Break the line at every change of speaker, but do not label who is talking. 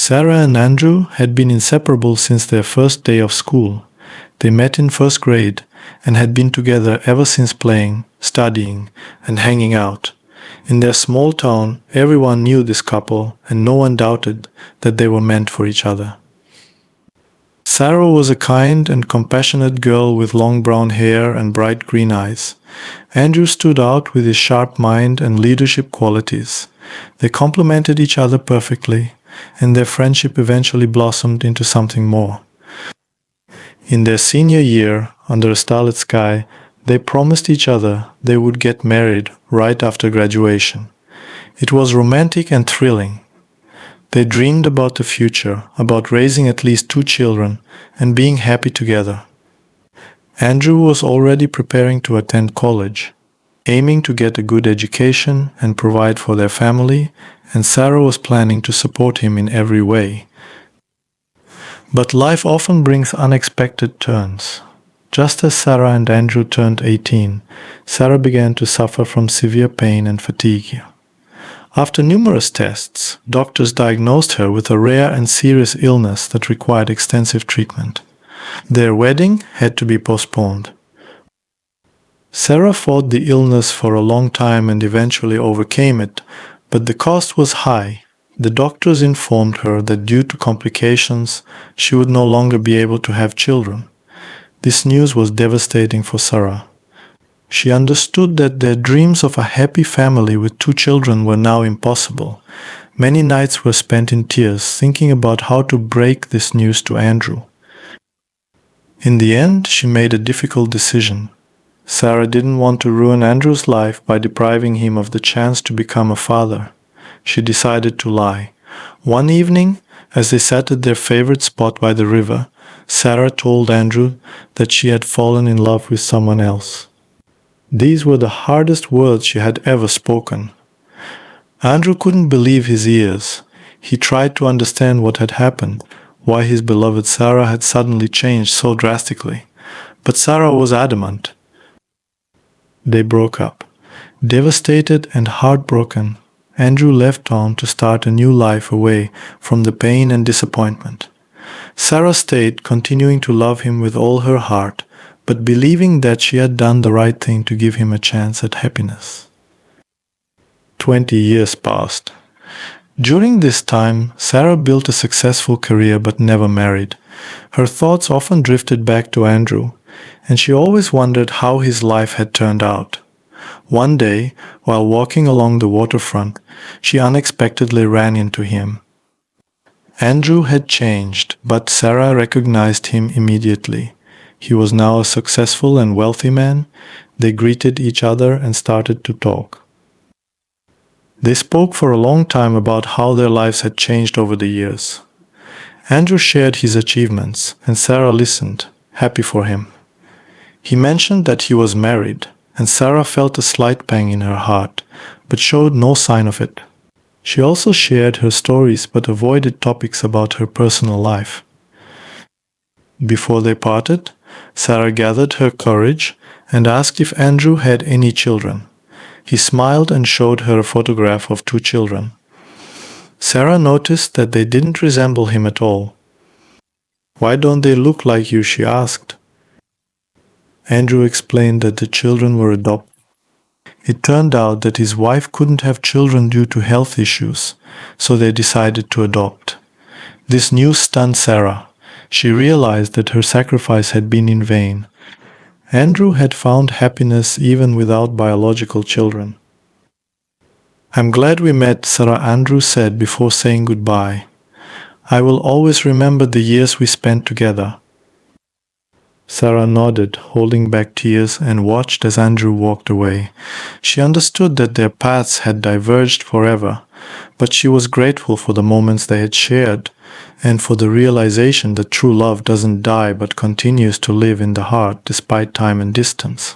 Sarah and Andrew had been inseparable since their first day of school. They met in first grade and had been together ever since playing, studying, and hanging out. In their small town, everyone knew this couple, and no one doubted that they were meant for each other. Sarah was a kind and compassionate girl with long brown hair and bright green eyes. Andrew stood out with his sharp mind and leadership qualities. They complemented each other perfectly, and their friendship eventually blossomed into something more. In their senior year, under a starlit sky, they promised each other they would get married right after graduation. It was romantic and thrilling. They dreamed about the future, about raising at least 2 children, and being happy together. Andrew was already preparing to attend college, aiming to get a good education and provide for their family, and Sarah was planning to support him in every way. But life often brings unexpected turns. Just as Sarah and Andrew turned 18, Sarah began to suffer from severe pain and fatigue. After numerous tests, doctors diagnosed her with a rare and serious illness that required extensive treatment. Their wedding had to be postponed. Sarah fought the illness for a long time and eventually overcame it, but the cost was high. The doctors informed her that due to complications, she would no longer be able to have children. This news was devastating for Sarah. She understood that their dreams of a happy family with 2 children were now impossible. Many nights were spent in tears, thinking about how to break this news to Andrew. In the end, she made a difficult decision. Sarah didn't want to ruin Andrew's life by depriving him of the chance to become a father. She decided to lie. One evening, as they sat at their favorite spot by the river, Sarah told Andrew that she had fallen in love with someone else. These were the hardest words she had ever spoken. Andrew couldn't believe his ears. He tried to understand what had happened, why his beloved Sarah had suddenly changed so drastically. But Sarah was adamant. They broke up. Devastated and heartbroken, Andrew left town to start a new life away from the pain and disappointment. Sarah stayed, continuing to love him with all her heart, but believing that she had done the right thing to give him a chance at happiness. 20 years passed. During this time, Sarah built a successful career but never married. Her thoughts often drifted back to Andrew, and she always wondered how his life had turned out. One day, while walking along the waterfront, she unexpectedly ran into him. Andrew had changed, but Sarah recognized him immediately. He was now a successful and wealthy man. They greeted each other and started to talk. They spoke for a long time about how their lives had changed over the years. Andrew shared his achievements, and Sarah listened, happy for him. He mentioned that he was married, and Sarah felt a slight pang in her heart, but showed no sign of it. She also shared her stories but avoided topics about her personal life. Before they parted, Sarah gathered her courage and asked if Andrew had any children. He smiled and showed her a photograph of 2 children. Sarah noticed that they didn't resemble him at all. "Why don't they look like you?" she asked. Andrew explained that the children were adopted. It turned out that his wife couldn't have children due to health issues, so they decided to adopt. This news stunned Sarah. She realized that her sacrifice had been in vain. Andrew had found happiness even without biological children. "I'm glad we met," Sarah Andrew said before saying goodbye. "I will always remember the years we spent together." Sarah nodded, holding back tears, and watched as Andrew walked away. She understood that their paths had diverged forever, but she was grateful for the moments they had shared, and for the realization that true love doesn't die but continues to live in the heart despite time and distance.